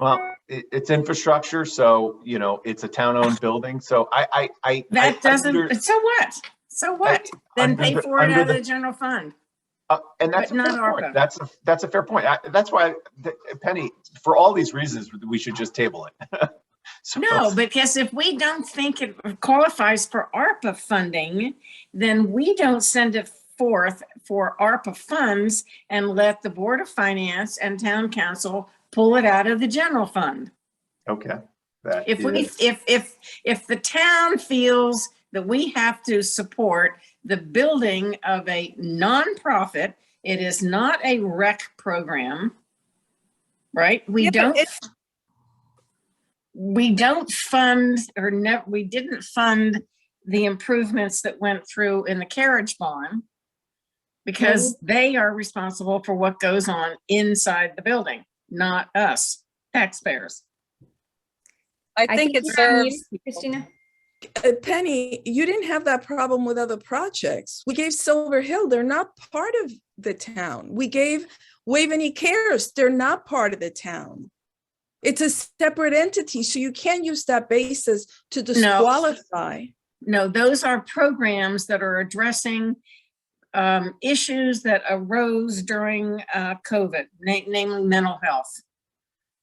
well, it's infrastructure, so, it's a town-owned building, so That doesn't, under- so what? So what? Then under pay the- for it under out of the- the general fund. And that's a But not fair point. ARPA. That's a fair point. That's why, Penny, for all these reasons, we should just table it. So- No, because if we don't think it qualifies for ARPA funding, then we don't send it forth for ARPA funds and let the Board of Finance and Town Council pull it out of the general fund. Okay. That If we, is- if the town feels that we have to support the building of a nonprofit, it is not a rec program, right? Yeah, but We don't fund, or we didn't fund the improvements that went through in the carriage barn because they are responsible for what goes on inside the building, not us, taxpayers. I think it we're on mute, serves. Christina. Penny, you didn't have that problem with other projects. We gave Silver Hill, they're not part of the town. We gave Waveney Cares, they're not part of the town. It's a separate entity, so you can't use that basis to disqualify. No, those are programs that are addressing issues that arose during COVID, namely mental health.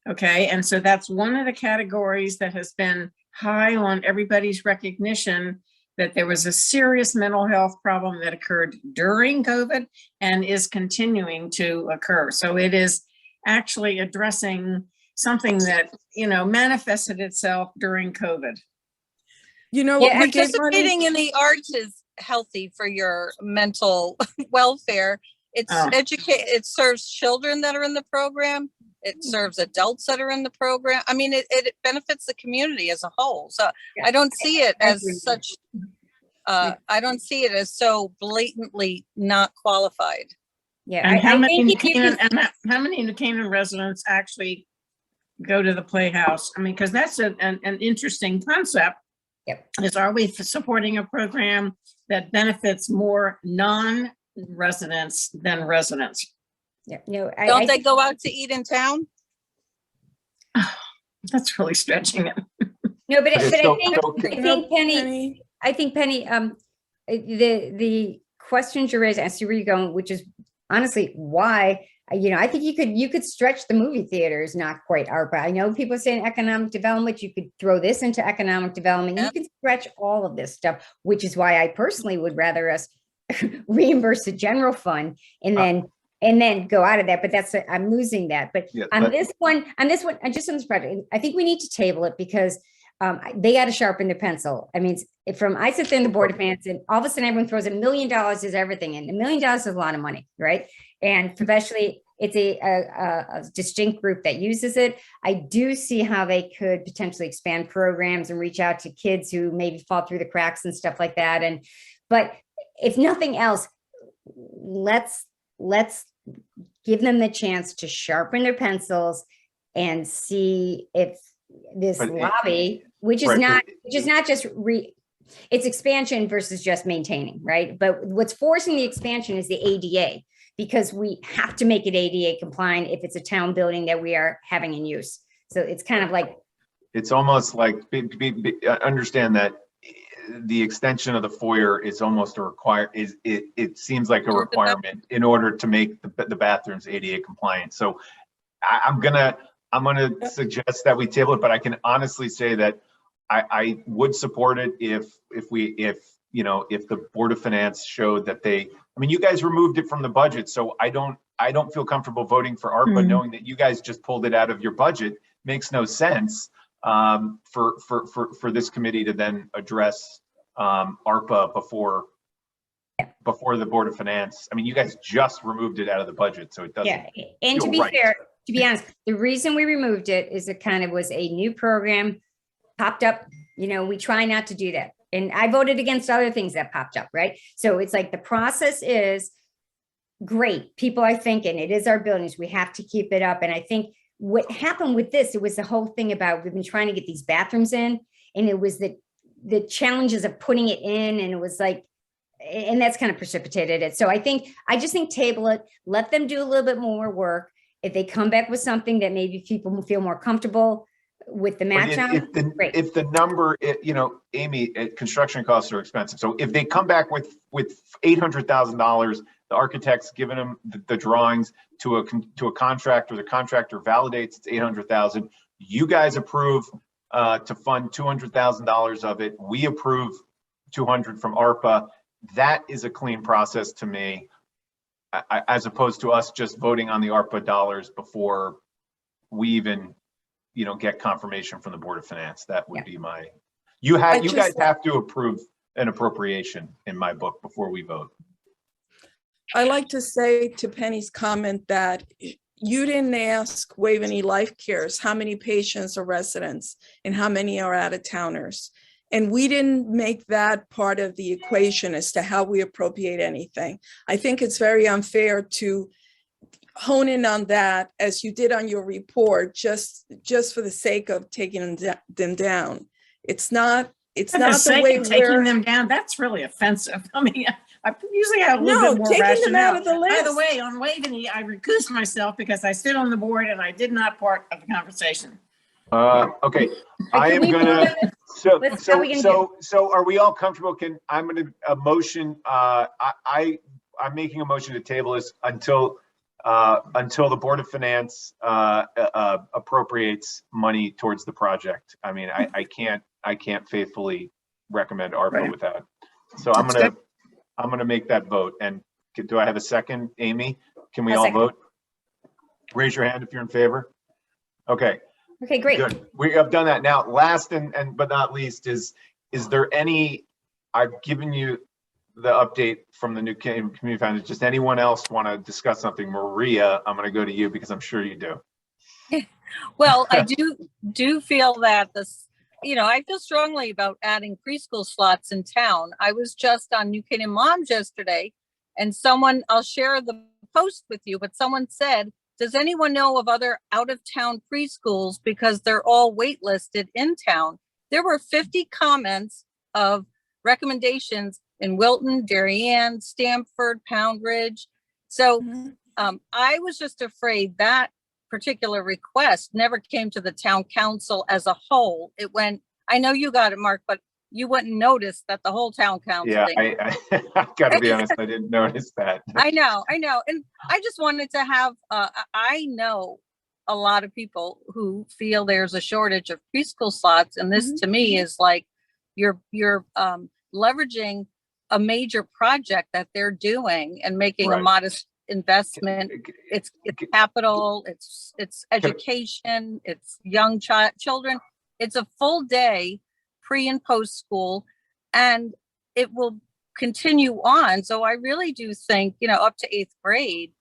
Okay, and so that's one of the categories that has been high on everybody's recognition that there was a serious mental health problem that occurred during COVID and is continuing to occur. So it is actually addressing something that, manifested itself during COVID. You know, Yeah, we gave money. Participating in the arts is healthy for your mental welfare. It's Oh. it serves children that are in the program. It serves adults that are in the program. I mean, it benefits the community as a whole. So I don't see it as such, I don't see it as so blatantly not qualified. Yeah, And how I many think if you New can- Canaan, and how many New Canaan residents actually go to the Playhouse? I mean, because that's an interesting concept. Yep. Is, are we supporting a program that benefits more non-residents than residents? Yeah, no, Don't they go out to eat in town? That's really stretching it. No, but But it's I so- think, so- I think Penny, Penny, I think Penny, the questions you raised, I see where you're going, which is honestly why, I think you could stretch the movie theaters, not quite ARPA. I know people say economic development, you could throw this into economic development. You Yep. can stretch all of this stuff, which is why I personally would rather us reimburse the general fund and then go out of that. But I'm losing that. But Yeah, on but- this one, just on this project, I think we need to table it because they got to sharpen their pencil. I mean, I sit there in the Board of Finance and all of a sudden everyone throws $1 million is everything. And $1 million is a lot of money, right? And especially it's a distinct group that uses it. I do see how they could potentially expand programs and reach out to kids who maybe fall through the cracks and stuff like that. But if nothing else, let's give them the chance to sharpen their pencils and see if this But it- lobby, which is Right, not just it's expansion versus just maintaining, right? But what's forcing the expansion is the ADA. because we have to make it ADA compliant if it's a town building that we are having in use. So it's kind of like, It's almost like, understand that the extension of the foyer is almost a it seems like a requirement in order to make the bathrooms ADA compliant. So I'm gonna suggest that we table it, but I can honestly say that I would support it if the Board of Finance showed that you guys removed it from the budget, so I don't feel comfortable voting for ARPA knowing that you guys just pulled it out of your budget. Makes no sense for this committee to then address ARPA before the Board of Finance. You guys just removed it out of the budget, so it doesn't. yeah. And to be right. fair, to be honest, the reason we removed it is it kind of was a new program popped up. We try not to do that. And I voted against other things that popped up, right? So it's like the process is great. People are thinking it is our buildings. We have to keep it up. And I think what happened with this, it was the whole thing about we've been trying to get these bathrooms in, and it was the challenges of putting it in, and it was like, and that's kind of precipitated it. So I just think table it, let them do a little bit more work. If they come back with something that maybe people feel more comfortable with the match on, great. If the number, Amy, construction costs are expensive. So if they come back with $800,000, the architect's given them the drawings to a contractor, the contractor validates it's $800,000. You guys approve to fund $200,000 of it. We approve $200 from ARPA. That is a clean process to me, as opposed to us just voting on the ARPA dollars before we even get confirmation from the Board of Finance. That would be my, you guys have to approve an appropriation in my book before we vote. I like to say to Penny's comment that you didn't ask Waveney Life Cares how many patients are residents and how many are out-of-towners. And we didn't make that part of the equation as to how we appropriate anything. I think it's very unfair to hone in on that as you did on your report, just for the sake of taking them down. It's not the way taking them down. That's really offensive. I usually have a little bit more taking them out rationale. of the list. By the way, on Waveney, I recused myself because I sit on the board and I did not part of the conversation. Okay, I am gonna. So are we all comfortable? I'm making a motion to table this until the Board of Finance appropriates money towards the project. I can't faithfully recommend ARPA without. So I'm gonna make that vote. And do I have a second, Amy? Can we all vote? Raise your hand if you're in favor. Okay. Okay, great. Good. We have done that. Now, last and but not least is there any? I've given you the update from the new community foundation. Just anyone else want to discuss something? Maria, I'm going to go to you because I'm sure you do. Well, I do feel that I feel strongly about adding preschool slots in town. I was just on New Canaan Moms yesterday, and I'll share the post with you, but someone said, does anyone know of other out-of-town preschools because they're all waitlisted in town? There were 50 comments of recommendations in Wilton, Darien, Stamford, Pound Ridge. So I was just afraid that particular request never came to the town council as a whole. It went, I know you got it, Mark, but you wouldn't notice that the whole town council. Yeah, I gotta be honest, I didn't notice that. I know. And I just wanted to have, I know a lot of people who feel there's a shortage of preschool slots. And this to me is like, you're leveraging a major project that they're doing and making a modest investment. It's capital, it's education, it's young children. It's a full day pre and post school, and it will continue on. So I really do think, up to 8th grade,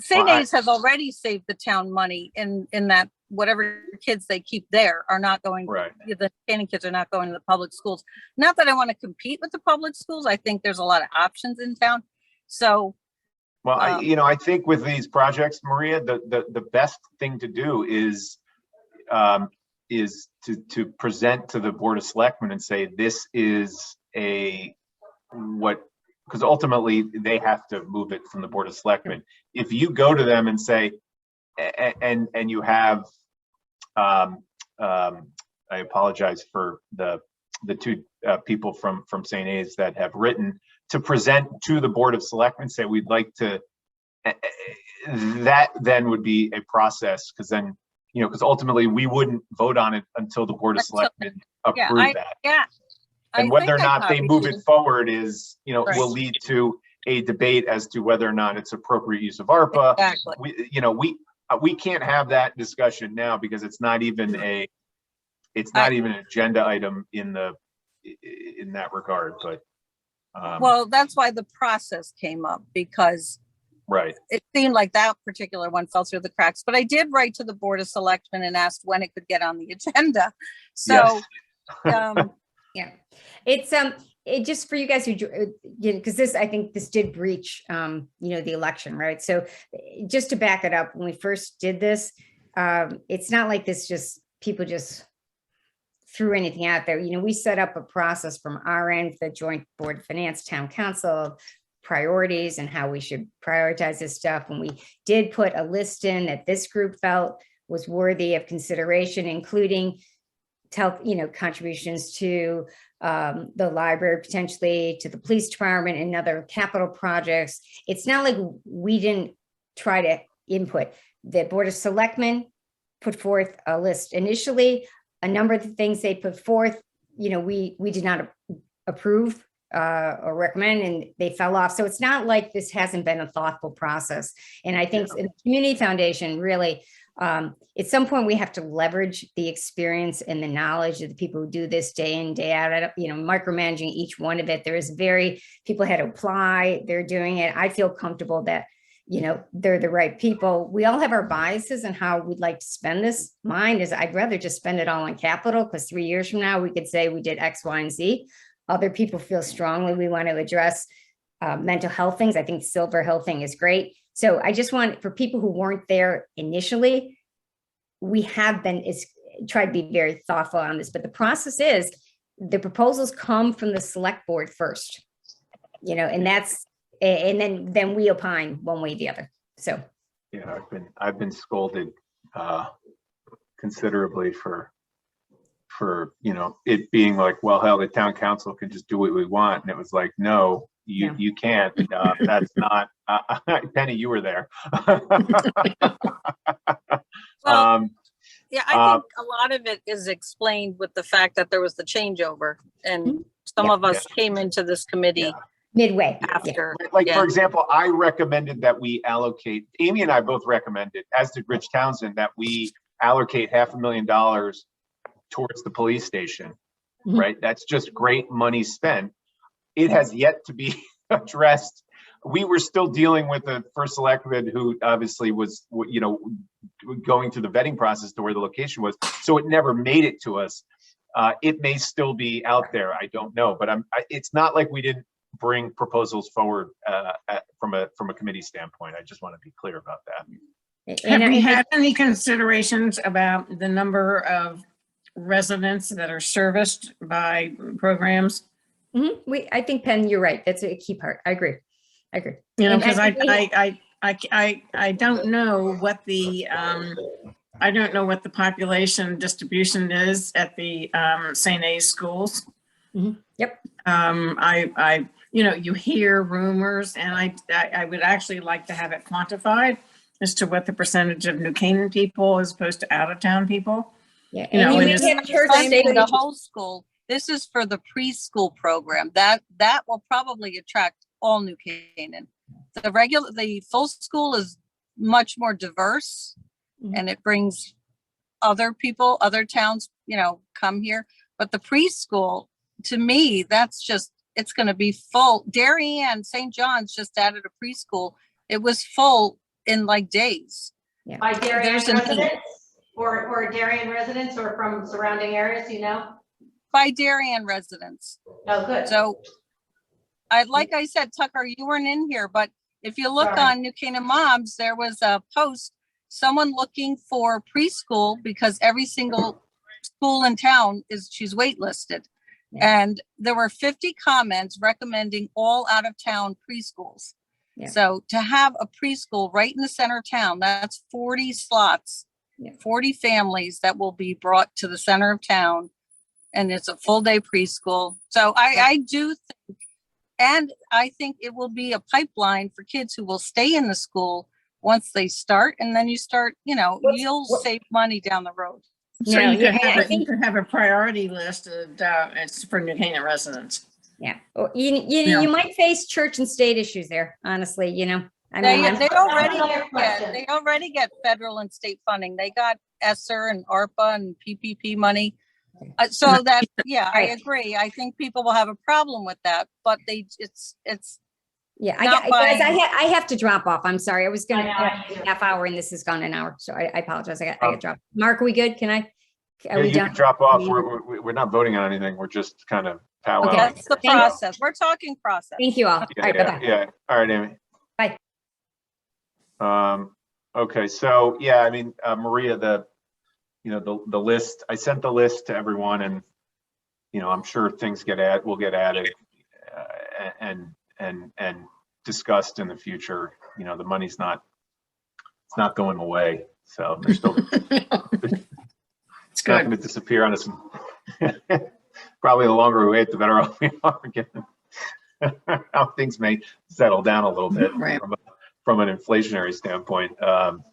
St. A's has already saved the town money in that whatever kids they keep there are not going, the Canaan kids are not going to the public schools. Not that I want to compete with the public schools. I think there's a lot of options in town. So, well, I think with these projects, Maria, the best thing to do is to present to the Board of Selectmen and say, this is what because ultimately they have to move it from the Board of Selectmen. If you go to them and say, and you have, I apologize for the two people from St. A's that have written to present to the Board of Selectmen, say we'd like to, that then would be a process, because then, you know, because ultimately we wouldn't vote on it until the Board of Selectmen approve that. Yeah. And I whether or think I not they copied move you. it forward is, you know, Right. will lead to a debate as to whether or not it's appropriate use of ARPA. Exactly. We can't have that discussion now because it's not even an agenda item in that regard, but. Well, that's why the process came up, because Right. it seemed like that particular one fell through the cracks. But I did write to the Board of Selectmen and asked when it could get on the agenda. So, Yeah, it's it just for you guys who, you know, because this, I think this did breach, you know, the election, right? So just to back it up, when we first did this, it's not like this just people just threw anything out there. You know, we set up a process from our end, the Joint Board of Finance, Town Council, priorities and how we should prioritize this stuff. And we did put a list in that this group felt was worthy of consideration, including contributions to the library, potentially to the police department and other capital projects. It's not like we didn't try to input. The Board of Selectmen put forth a list initially. A number of the things they put forth, you know, we did not approve or recommend, and they fell off. So it's not like this hasn't been a thoughtful process. And I think in the Community Foundation, really, at some point we have to leverage the experience and the knowledge of the people who do this day in, day out, you know, micromanaging each one of it. There is people had to apply, they're doing it. I feel comfortable that, you know, they're the right people. We all have our biases and how we'd like to spend this. Mine is I'd rather just spend it all on capital, because 3 years from now, we could say we did X, Y, and Z. Other people feel strongly we want to address mental health things. I think Silver Hill thing is great. So I just want, for people who weren't there initially, we have been tried to be very thoughtful on this, but the process is the proposals come from the select board first, you know, and then we opine one way or the other. So Yeah, I've been scolded considerably for you know, it being like, well, hell, the town council can just do what we want, and it was like, no, you can't. That's not. Penny, you were there. well, yeah, I think a lot of it is explained with the fact that there was the changeover, and some of us came into this committee midway after. Like, for example, I recommended that we allocate, Amy and I both recommended, as did Rich Townsend, that we allocate $500,000 towards the police station, right? That's just great money spent. It has yet to be addressed. We were still dealing with the first selectman who obviously was, you know, going through the vetting process to where the location was. So it never made it to us. It may still be out there. I don't know, but it's not like we didn't bring proposals forward from a committee standpoint. I just want to be clear about that. Have we had any considerations about the number of residents that are serviced by programs? I think, Penn, you're right. That's a key part. I agree. You know, And because I I don't know what the population distribution is at the St. A's schools. Yep. You know, you hear rumors, and I would actually like to have it quantified as to what the percentage of New Canaan people as opposed to out of town people. Yeah. You know, And and you it's- may have heard Funding say the whole school. This is for the preschool program. That will probably attract all New Canaan. The full school is much more diverse, and it brings other people, other towns, you know, come here. But the preschool, to me, it's going to be full. Darien, St. John's just added a preschool. It was full in like days. By Darien There's a need. residents or Darien residents or from surrounding areas, you know? By Darien residents. Oh, good. So like I said, Tucker, you weren't in here, but if you look Sorry. on New Canaan Moms, there was a post, someone looking for preschool because every single school in town she's waitlisted. And there were 50 comments recommending all out-of-town preschools. Yeah. So to have a preschool right in the center of town, that's 40 slots, Yeah. 40 families that will be brought to the center of town. And it's a full day preschool. So I do think, and I think it will be a pipeline for kids who will stay in the school once they start. And then you start, you'll save money down the road. So No, you yeah, could I have, you think- could have a priority list of, it's for New Canaan residents. Yeah. Or you Yeah. might face church and state issues there, honestly, I mean, They I'm- already Another get, question. they already get federal and state funding. They got ESSER and ARPA and PPP money. So that, yeah, I Right. agree. I think people will have a problem with that, but it's yeah, not guys, buying- I have to drop off. I'm sorry. I was gonna I know, have I need a to. half hour and this has gone an hour. So I apologize. I got dropped. Mark, are we good? Are Yeah, we you done? can drop off. Yeah. We're not voting on anything. We're just kind of powwowing. Okay. that's the Thank you. process. We're talking process. Thank you all. All Yeah, right, yeah, bye-bye. yeah. All right, Amy. Bye. Okay, so, yeah, I mean, Maria, the list, I sent the list to everyone and, I'm sure things will get added and discussed in the future. The money's it's not going away. So there's still It's It's not good. going to disappear on us. Probably the longer we wait, the better off we are given how things may settle down a little bit Right. from an inflationary standpoint. Right.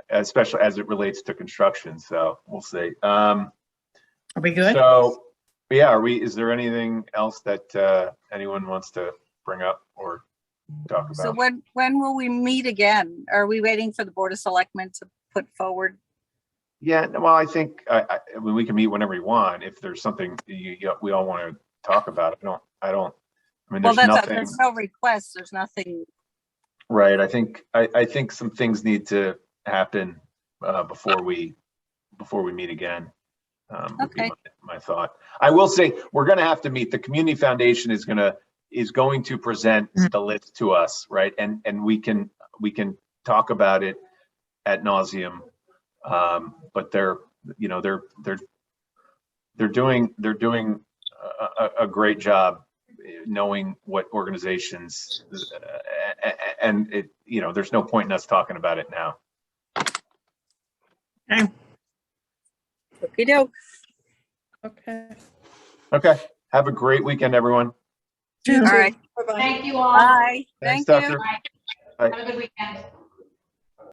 Especially as it relates to construction. So we'll see. Are we good? So, yeah, is there anything else that anyone wants to bring up or talk about? So when will we meet again? Are we waiting for the Board of Selectmen to put forward? Yeah, well, I think I mean, we can meet whenever you want. If there's something we all want to talk about, I mean, Well, there's nothing, there's no request. There's nothing. right? I think some things need to happen before we meet again. Would be Okay. my thought. I will say we're going to have to meet. The Community Foundation is going to present the list to us, right? And we can talk about it ad nauseum. But they're doing a great job knowing what organizations and there's no point in us talking about it now. Okey-doke. Okay. Okay. Have a great weekend, everyone. You All too. right. Bye-bye. Thank you all. Bye. Thanks, Thank you. Tucker. Have a good weekend.